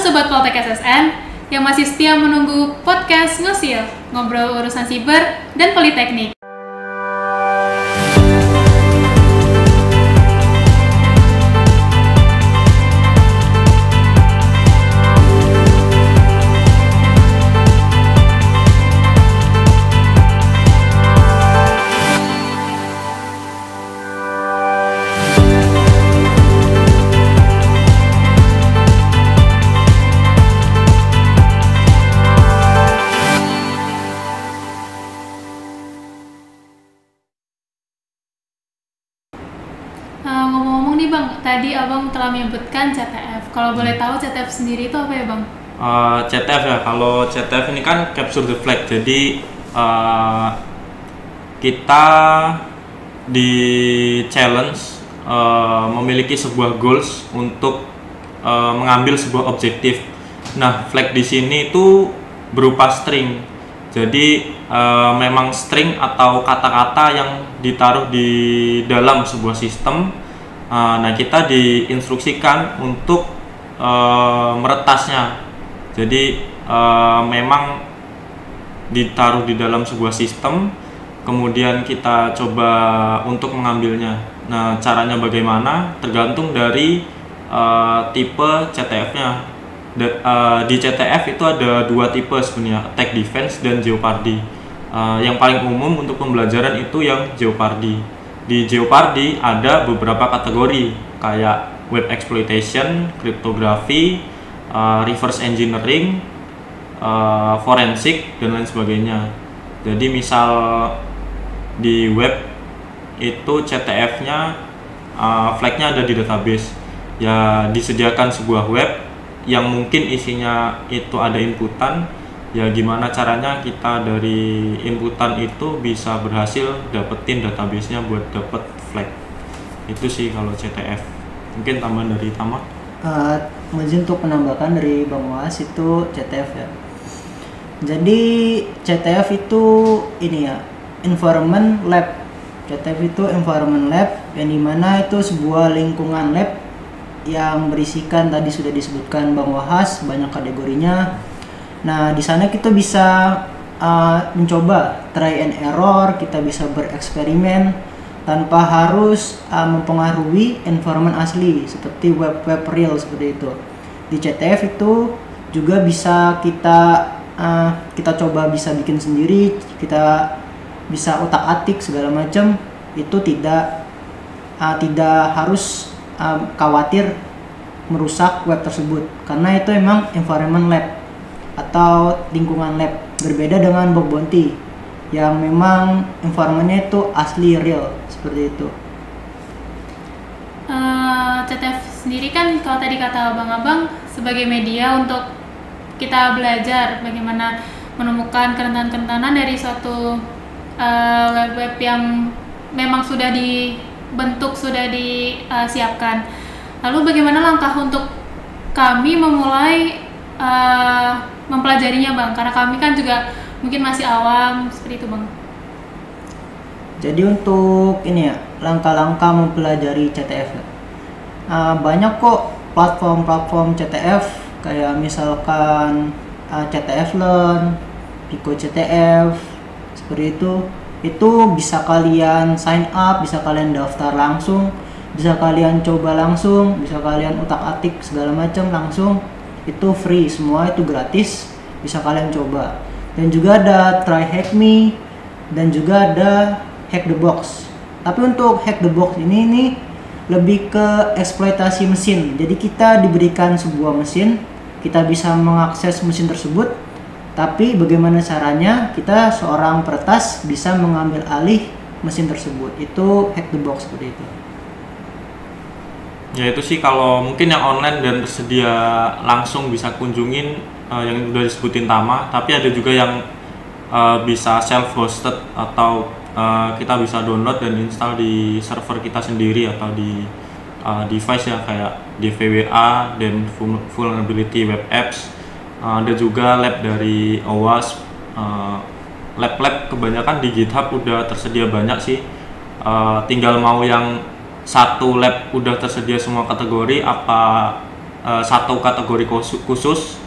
Sobat Poltek SSN yang masih setia menunggu podcast Ngosil, ngobrol urusan siber dan politeknik. Ngomong-ngomong nih Bang, tadi Abang telah menyebutkan CTF. Kalau boleh tahu CTF sendiri itu apa ya Bang? CTF ya, kalau CTF ini kan Capture the Flag. Jadi kita di challenge memiliki sebuah goals untuk mengambil sebuah objektif. Nah, flag di sini itu berupa string. Jadi memang string atau kata-kata yang ditaruh di dalam sebuah sistem. Nah, kita diinstruksikan untuk meretasnya. Jadi memang ditaruh di dalam sebuah sistem, kemudian kita coba untuk mengambilnya. Nah, caranya bagaimana? Tergantung dari tipe CTF-nya. Di CTF itu ada dua tipe sebenarnya, attack defense dan jeopardy. Yang paling umum untuk pembelajaran itu yang jeopardy. Di jeopardy ada beberapa kategori kayak web exploitation, cryptography, reverse engineering, forensik dan lain sebagainya. Jadi misal di web itu CTF-nya flagnya ada di database. Ya disediakan sebuah web yang mungkin isinya itu ada inputan, ya gimana caranya kita dari inputan itu bisa berhasil dapetin database-nya buat dapet flag. Itu sih kalau CTF. Mungkin tambahan dari Tama. Izin untuk penambahkan dari Bang Was itu CTF ya. Jadi CTF itu ini ya, environment lab. CTF itu environment lab yang dimana itu sebuah lingkungan lab yang berisikan tadi sudah disebutkan Bang Wahas banyak kategorinya. Nah, di sana kita bisa mencoba try and error, kita bisa bereksperimen tanpa harus mempengaruhi environment asli seperti web real seperti itu. Di CTF itu juga bisa kita coba bisa bikin sendiri, kita bisa utak-atik segala macam. Itu tidak harus khawatir merusak web tersebut karena itu emang environment lab atau lingkungan lab, berbeda dengan bug bounty yang memang environmentnya itu asli real seperti itu. CTF sendiri kan kalau tadi kata abang-abang sebagai media untuk kita belajar bagaimana menemukan kerentanan-kerentanan dari suatu web yang memang sudah dibentuk, sudah disiapkan. Lalu bagaimana langkah untuk kami memulai mempelajarinya Bang? Karena kami kan juga mungkin masih awam seperti itu Bang. Jadi untuk ini ya, langkah-langkah mempelajari CTF banyak kok platform CTF kayak misalkan CTF Learn, Pico CTF seperti itu bisa kalian sign up, bisa kalian daftar langsung, bisa kalian coba langsung, bisa kalian utak-atik segala macam langsung. Itu free, semua itu gratis, bisa kalian coba. Dan juga ada Try Hack Me dan juga ada Hack the Box. Tapi untuk Hack the Box ini lebih ke eksploitasi mesin. Jadi kita diberikan sebuah mesin, kita bisa mengakses mesin tersebut. Tapi bagaimana caranya kita seorang peretas bisa mengambil alih mesin tersebut. Itu Hack the Box seperti itu. Ya itu sih kalau mungkin yang online dan tersedia langsung bisa kunjungin yang udah disebutin Tama. Tapi ada juga yang bisa self hosted atau kita bisa download dan install di server kita sendiri atau di device ya kayak DVWA dan Vulnerability Web Apps. Ada juga lab dari OWASP. Lab-lab kebanyakan di GitHub udah tersedia banyak sih. Tinggal mau yang satu lab udah tersedia semua kategori apa satu kategori khusus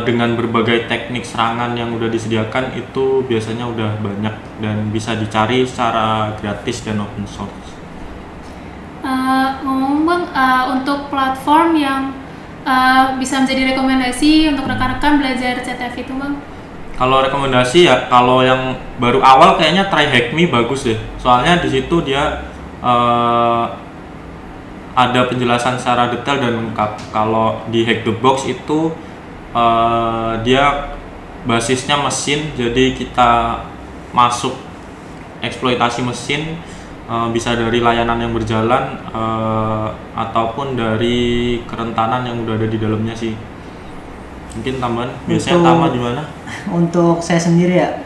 dengan berbagai teknik serangan yang udah disediakan itu biasanya udah banyak dan bisa dicari secara gratis dan open source. Ngomong Bang, untuk platform yang bisa menjadi rekomendasi untuk rekan-rekan belajar CTF itu Bang? Kalau rekomendasi ya, kalau yang baru awal kayaknya Try Hack Me bagus deh. Soalnya di situ dia ada penjelasan secara detail dan lengkap. Kalau di Hack the Box itu dia basisnya mesin, jadi kita masuk eksploitasi mesin, bisa dari layanan yang berjalan ataupun dari kerentanan yang udah ada di dalamnya sih. Mungkin tambahan, biasanya tambah di mana? Untuk saya sendiri ya,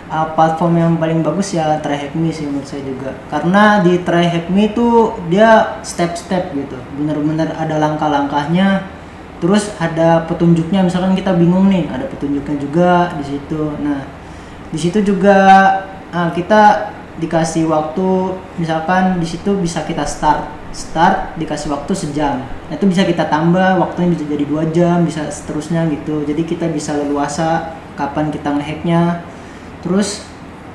platform yang paling bagus ya Try Hack Me sih menurut saya juga. Karena di Try Hack Me itu dia step-step gitu, bener-bener ada langkah-langkahnya. Terus ada petunjuknya, misalkan kita bingung nih, ada petunjuknya juga di situ. Nah, di situ juga kita dikasih waktu, misalkan di situ bisa kita start dikasih waktu sejam. Nah, itu bisa kita tambah waktunya bisa jadi 2 jam, bisa seterusnya gitu. Jadi kita bisa leluasa kapan kita ngehacknya. Terus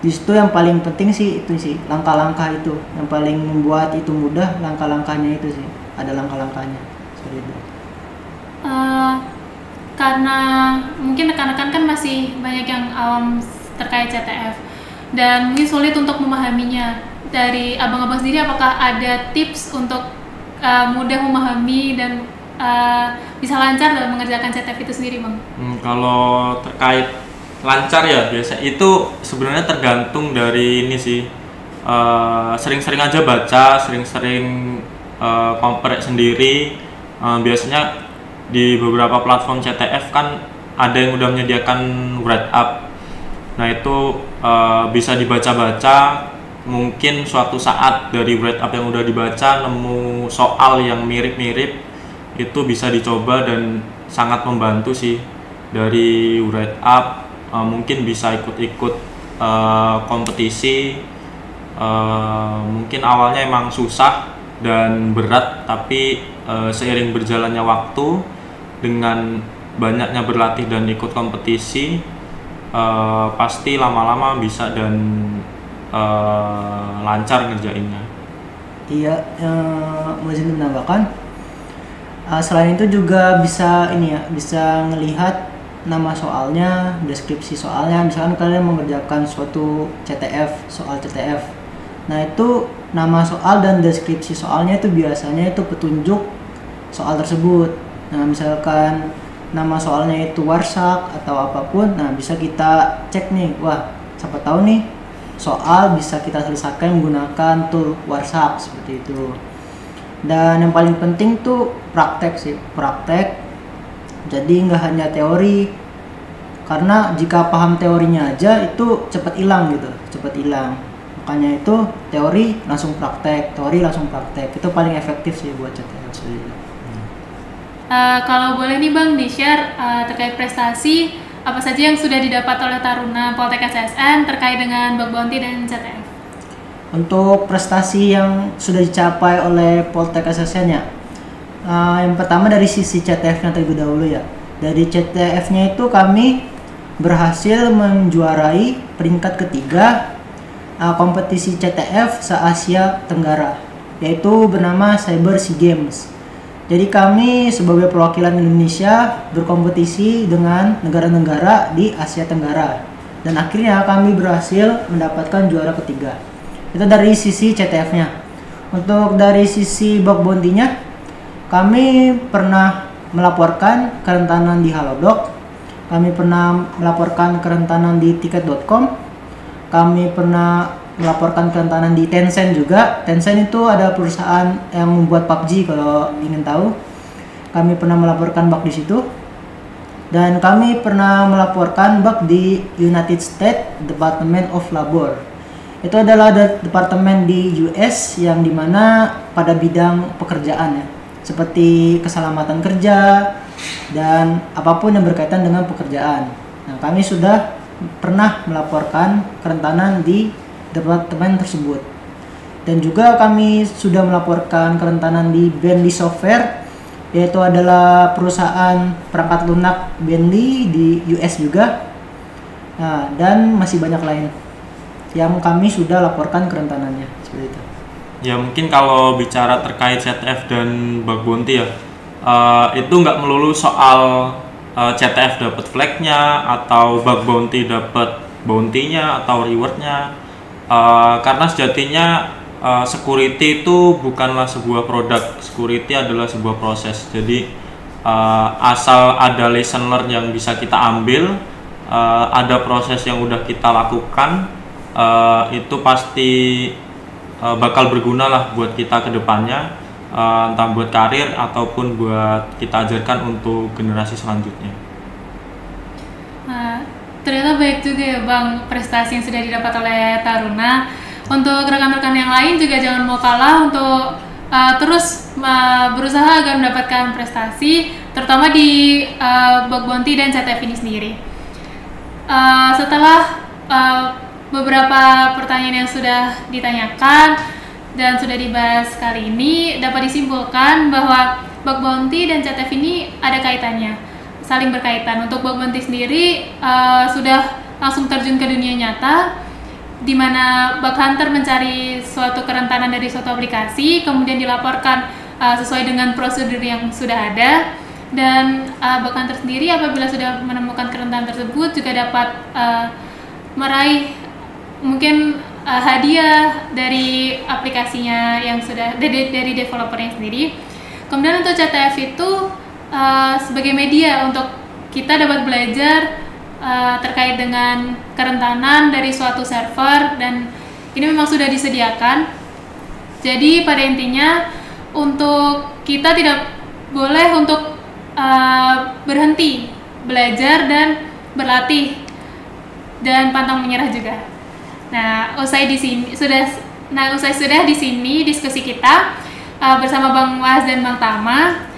di situ yang paling penting sih itu sih langkah-langkah itu, yang paling membuat itu mudah langkah-langkahnya itu sih. Ada langkah-langkahnya seperti itu. Karena mungkin rekan-rekan kan masih banyak yang awam terkait CTF dan mungkin sulit untuk memahaminya. Dari abang-abang sendiri, apakah ada tips untuk mudah memahami dan bisa lancar dalam mengerjakan CTF itu sendiri, Bang? Kalau terkait lancar ya, biasa itu sebenarnya tergantung dari ini sih. Sering-sering aja baca, sering-sering compare sendiri. Biasanya di beberapa platform CTF kan ada yang udah menyediakan write up. Nah itu bisa dibaca-baca. Mungkin suatu saat dari write up yang udah dibaca nemu soal yang mirip-mirip, itu bisa dicoba dan sangat membantu sih. Dari write up mungkin bisa ikut-ikut kompetisi. Mungkin awalnya emang susah dan berat, tapi seiring berjalannya waktu dengan banyaknya berlatih dan ikut kompetisi, pasti lama-lama bisa dan lancar ngerjainnya. Iya, mau izin menambahkan, selain itu juga bisa ini ya, bisa ngelihat nama soalnya, deskripsi soalnya. Misalkan kalian mengerjakan suatu CTF, soal CTF, nah itu nama soal dan deskripsi soalnya itu biasanya itu petunjuk soal tersebut. Nah misalkan nama soalnya itu Warsak atau apapun, nah bisa kita cek nih, wah siapa tahu nih soal bisa kita selesaikan menggunakan tool Warsak seperti itu. Dan yang paling penting tuh praktek sih, praktek. Jadi nggak hanya teori, karena jika paham teorinya aja itu cepat hilang gitu, cepat hilang. Makanya itu teori langsung praktek, teori langsung praktek, itu paling efektif sih buat CTF sendiri. Kalau boleh nih Bang di-share terkait prestasi apa saja yang sudah didapat oleh Taruna Poltek SSN terkait dengan bug bounty dan CTF? Untuk prestasi yang sudah dicapai oleh Poltek SSN ya, yang pertama dari sisi CTF-nya terlebih dahulu ya. Dari CTF-nya itu kami berhasil menjuarai peringkat ketiga kompetisi CTF se-Asia Tenggara, yaitu bernama Cyber Sea Games. Jadi kami sebagai perwakilan Indonesia berkompetisi dengan negara-negara di Asia Tenggara, dan akhirnya kami berhasil mendapatkan juara ketiga. Itu dari sisi CTF-nya. Untuk dari sisi bug bounty-nya, kami pernah melaporkan kerentanan di Halodoc, kami pernah melaporkan kerentanan di tiket.com, kami pernah melaporkan kerentanan di Tencent juga. Tencent itu ada perusahaan yang membuat PUBG kalau ingin tahu. Kami pernah melaporkan bug di situ. Dan kami pernah melaporkan bug di United States Department of Labor. Itu adalah departemen di US yang dimana pada bidang pekerjaan ya, seperti keselamatan kerja dan apapun yang berkaitan dengan pekerjaan. Nah, kami sudah pernah melaporkan kerentanan di departemen tersebut, dan juga kami sudah melaporkan kerentanan di Bentley Software yaitu adalah perusahaan perangkat lunak Bentley di US juga. Nah, dan masih banyak lain yang kami sudah laporkan kerentanannya seperti itu. Ya mungkin kalau bicara terkait ZTF dan bug bounty ya, itu nggak melulu soal ZTF dapat flagnya atau bug bounty dapat bounty-nya atau reward-nya, karena sejatinya security itu bukanlah sebuah produk, security adalah sebuah proses. Jadi asal ada lesson learn yang bisa kita ambil, ada proses yang udah kita lakukan, itu pasti bakal berguna lah buat kita ke depannya, entah buat karir ataupun buat kita ajarkan untuk generasi selanjutnya. Nah, ternyata baik juga ya Bang prestasi yang sudah didapat oleh Taruna. Untuk rekan-rekan yang lain juga jangan mau kalah untuk terus berusaha agar mendapatkan prestasi, terutama di bug bounty dan ZTF ini sendiri. Setelah beberapa pertanyaan yang sudah ditanyakan dan sudah dibahas kali ini, dapat disimpulkan bahwa bug bounty dan ZTF ini ada kaitannya, saling berkaitan. Untuk bug bounty sendiri sudah langsung terjun ke dunia nyata, di mana bug hunter mencari suatu kerentanan dari suatu aplikasi, kemudian dilaporkan sesuai dengan prosedur yang sudah ada. Dan bug hunter sendiri apabila sudah menemukan kerentanan tersebut juga dapat meraih mungkin hadiah dari aplikasinya yang sudah dari developernya sendiri. Kemudian untuk CTF itu sebagai media untuk kita dapat belajar terkait dengan kerentanan dari suatu server, dan ini memang sudah disediakan. Jadi pada intinya untuk kita tidak boleh untuk berhenti belajar dan berlatih dan pantang menyerah juga. Nah, usai sudah di sini diskusi kita bersama Bang Was dan Bang Tama.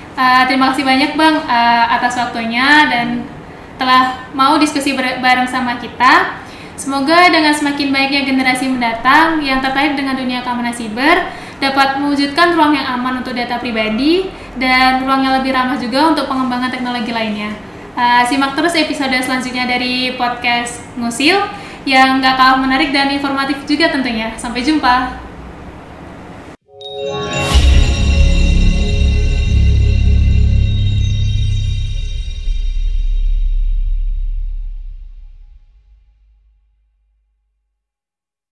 Terima kasih banyak Bang atas waktunya dan telah mau diskusi bareng sama kita. Semoga dengan semakin baiknya generasi mendatang yang tertarik dengan dunia keamanan siber dapat mewujudkan ruang yang aman untuk data pribadi dan ruang yang lebih ramah juga untuk pengembangan teknologi lainnya. Simak terus episode selanjutnya dari podcast Ngusil yang gak kalah menarik dan informatif juga tentunya. Sampai jumpa!